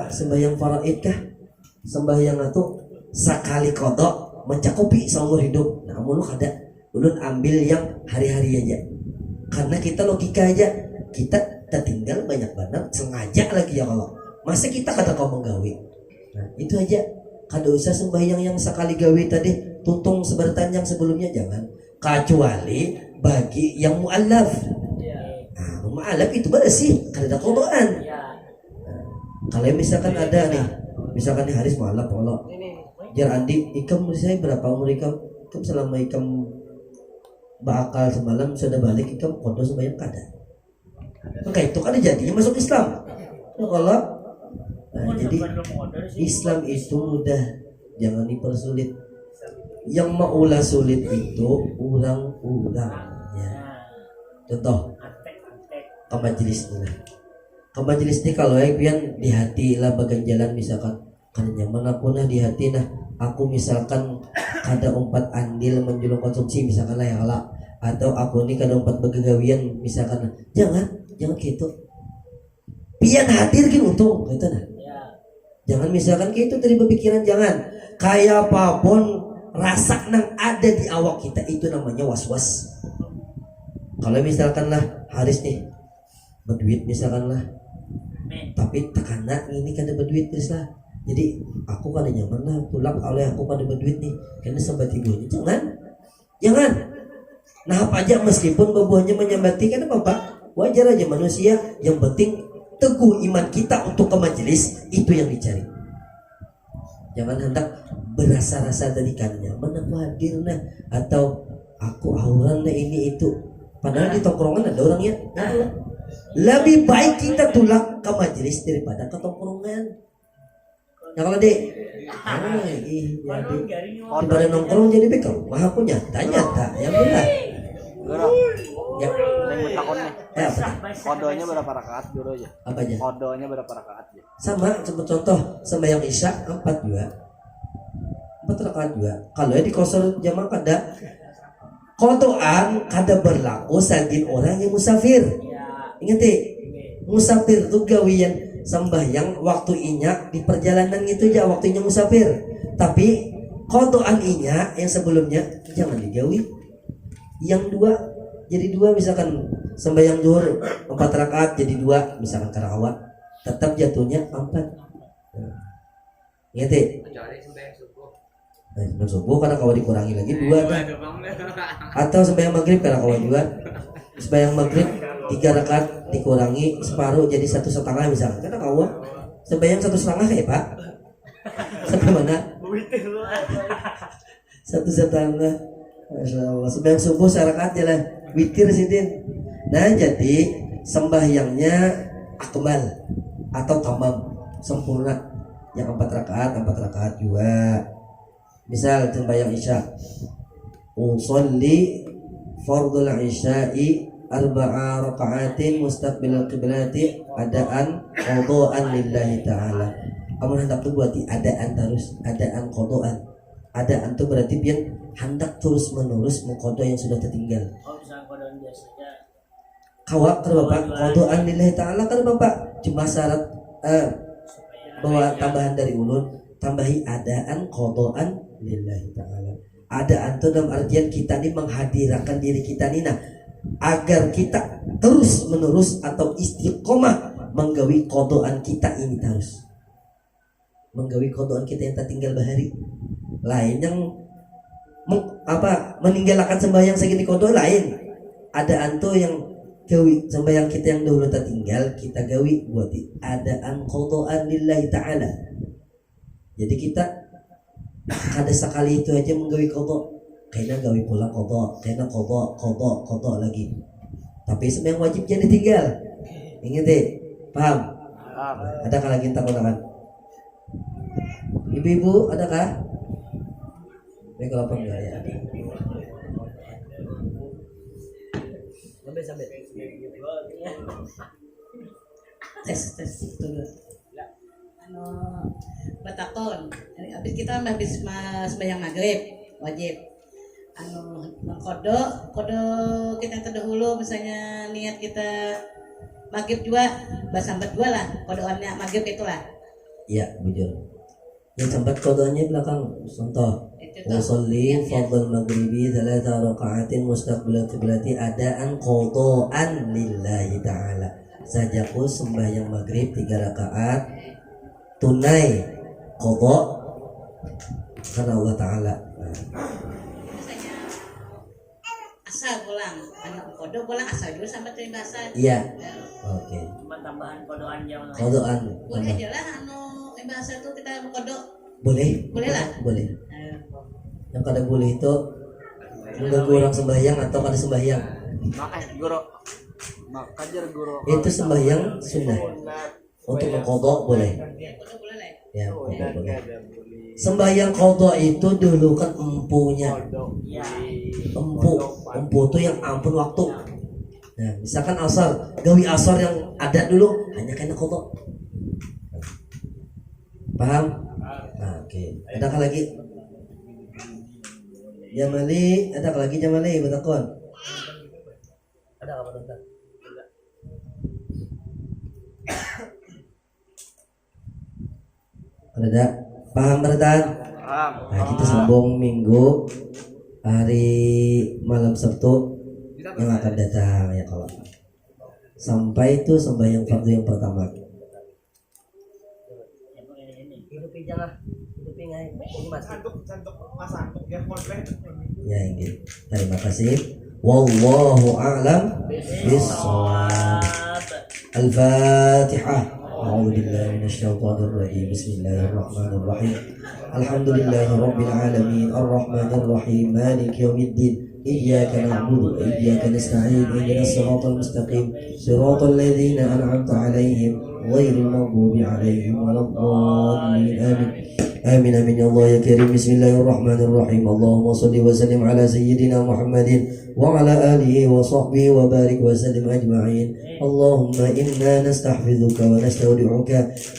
sembahyang faraid kah, sembahyang itu sekali qadha mencakupi seumur hidup. Namun ada ulun ambil yang hari-hari aja karena kita logika aja kita tertinggal banyak banget sengaja lagi ya kalau masa kita kata kau menggawi. Nah itu aja kada usah sembahyang yang sekali gawe tadi tutung sebertan yang sebelumnya jangan, kecuali bagi yang mu'allaf. Nah, mu'allaf itu bersih kada ada qadhaan. Kalau misalkan ada nih, misalkan di Haris mu'allaf Allah. Jar Andi, ikam saya berapa umur ikam? Ikam selama ikam bakal semalam sudah balik ikam qadha sembahyang kada. Maka itu kan jadinya masuk Islam. Ya kalau jadi Islam itu mudah, jangan dipersulit. Yang maulah sulit itu orang-orangnya. Contoh ke majelis ini. Ke majelis ini kalau yang di hati lah bagian jalan misalkan kan nyaman aku nah di hati nah aku misalkan ada 4 andil menjulung konsumsi misalkan lah ya Allah, atau aku ini kada 4 begegawian misalkan jangan gitu. Pian hadir kan untung gitu nah. Jangan misalkan kayak itu dari berpikiran, jangan kayak apapun rasa nang ada di awak kita itu namanya was-was. Kalau misalkan lah Haris nih berduit misalkan lah, tapi tekana ini kan ada berduit terus lah, jadi aku kada nyaman lah tulak oleh aku pada berduit nih karena sambat ibunya. Jangan nah apa aja meskipun babuahnya menyambati kan apa wajar aja manusia, yang penting teguh iman kita untuk ke majelis itu yang dicari. Jangan hendak berasa-rasa tadi kan nyaman aku hadir nah, atau aku auran nah ini itu, padahal di tongkrongan ada orangnya. Lebih baik kita tulak ke majelis daripada ke tongkrongan. Ya kalau dek daripada nongkrong jadi bekal mah aku nyata ya benar ya Ada yang bertakon nih. Apa? Kodonya berapa rakaat dulu aja? Apa aja? Kodonya berapa rakaat ya? Sama sebut contoh sembahyang isya 4 juga. 4 rakaat juga. Kalau di kosor jamaah kada kodoan kada berlaku sagin orang yang musafir. Ingat musafir tuh gawian sembahyang waktu inya di perjalanan itu aja waktunya musafir. Tapi kodoan inya yang sebelumnya jangan digawi. Yang 2 jadi 2 misalkan sembahyang zuhur 4 rakaat jadi 2 misalkan karawat tetap jatuhnya 4. Ingat Kecuali sembahyang subuh. Nah, subuh karena kalau dikurangi lagi 2 tuh. Atau sembahyang maghrib karena kalau juga sembahyang maghrib 3 rakaat dikurangi separuh jadi 1,5 misalkan karena kalau sembahyang 1,5 ya Pak sampai mana 1,5. Masya Allah. Sembahyang subuh serakaat jalan witir sidin. Nah jadi sembahyangnya akmal atau tamam sempurna yang 4 rakaat juga. Misal sembahyang isya usolli fardul isya'i 4 rakaatin mustaqbilal qiblati adaan qadaan lillahi ta'ala. Kamu hendak tuh buat adaan terus adaan qadaan. Adaan tuh berarti pian hendak terus menerus mengkodo yang sudah tertinggal. Oh, bisa kodoan biasanya. Kawak kan Bapak qadaan lillahi ta'ala kan Bapak cuma syarat bahwa tambahan dari ulun tambahi adaan qadaan lillahi ta'ala. Adaan itu dalam artian kita ini menghadirkan diri kita ini agar kita terus menerus atau istiqomah menggawi qadaan kita ini terus. Menggawi qadaan kita yang tertinggal bahari. Lain yang meninggalkan sembahyang segini qada lain. Adaan tuh yang gawi sembahyang kita yang dahulu tertinggal kita gawi buat adaan qadaan lillahi ta'ala. Jadi kita ada sekali itu aja menggawi qada, kayaknya gawi pula qada, kayaknya qada lagi. Tapi sembahyang wajib jangan ditinggal. Ingat paham? Adakah lagi takonan? Ibu-ibu adakah? Baik kalau apa enggak ya? Sampai tes dulu. Batakon. Habis kita habis sembahyang maghrib wajib. Kodo kita yang terdahulu misalnya niat kita maghrib juga sambat 2 lah kodoannya maghrib itulah. Iya, bujur. Yang sambat kodoannya belakang contoh. Usolli fardhu maghribi 3 rakaatin mustaqbilal qiblati adaan qadaan lillahi ta'ala. Sajaku sembahyang maghrib 3 rakaat tunai qada karena Allah Ta'ala. Misalnya asal pulang anak kodo pulang asal dulu sampai terima asal. Iya. Oke. Cuma tambahan kodoan yang lain. Qadaan. Boleh aja lah bahasa itu kita kodo. Boleh lah. Boleh. Yang kada boleh itu mengganggu orang sembahyang atau kada sembahyang. Itu sembahyang sunnah. Untuk mengqadha boleh. Kodo boleh lah. Ya, boleh. Sembahyang qadha itu dulu kan empunya. Empu itu yang ampun waktu. Nah, misalkan asar, gawi asar yang ada dulu hanya kena qadha. Paham? Nah, oke. Adakah lagi? Jamali, adakah lagi Jamali bertakon? Ada apa tentang? Ada? Paham bertan? Paham. Nah, kita sambung minggu hari malam Sabtu yang akan datang ya kalau sampai itu sembahyang fardu yang pertama. Ya ini. Terima kasih. Wallahu a'lam bishawab. Al-Fatihah. أعوذ بالله من الشيطان الرجيم بسم الله الرحمن الرحيم الحمد لله رب العالمين الرحمن الرحيم مالك يوم الدين إياك نعبد وإياك نستعين اهدنا الصراط المستقيم صراط الذين أنعمت عليهم غير المغضوب عليهم ولا الضالين آمين آمين آمين يا الله يا كريم. بسم الله الرحمن الرحيم. اللهم صل وسلم على سيدنا محمد وعلى آله وصحبه وبارك وسلم أجمعين. اللهم إنا نستحفظك ونستودعك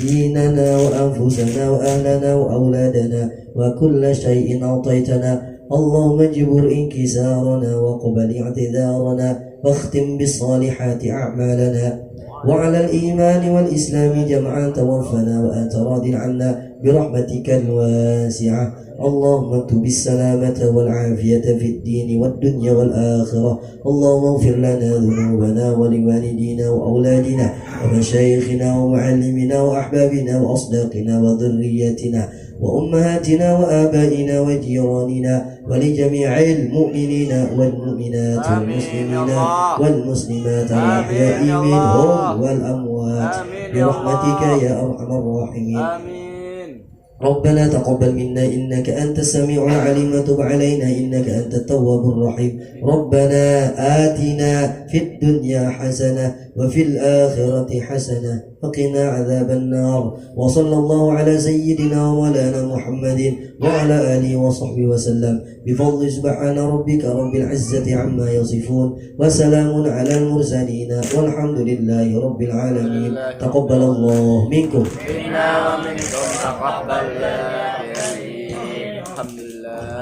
ديننا وأنفسنا وأهلنا وأولادنا وكل شيء أعطيتنا. اللهم اجبر انكسارنا وقبل اعتذارنا واختم بالصالحات أعمالنا وعلى الإيمان والإسلام جمعا توفنا وأنت راض عنا برحمتك الواسعة. اللهم اكتب السلامة والعافية في الدين والدنيا والآخرة. اللهم اغفر لنا ذنوبنا ولوالدينا وأولادنا ومشايخنا ومعلمنا وأحبابنا وأصداقنا وذريتنا وأمهاتنا وآبائنا وجيراننا ولجميع المؤمنين والمؤمنات والمسلمين والمسلمات الأحياء منهم والأموات برحمتك يا أرحم الراحمين. ربنا تقبل منا إنك أنت السميع العليم وتب علينا إنك أنت التواب الرحيم. ربنا آتنا في الدنيا حسنة وفي الآخرة حسنة وقنا عذاب النار. وصلى الله على سيدنا ومولانا محمد وعلى آله وصحبه وسلم بفضل سبحان ربك رب العزة عما يصفون وسلام على المرسلين والحمد لله رب العالمين. تقبل الله منكم منا ومنكم تقبل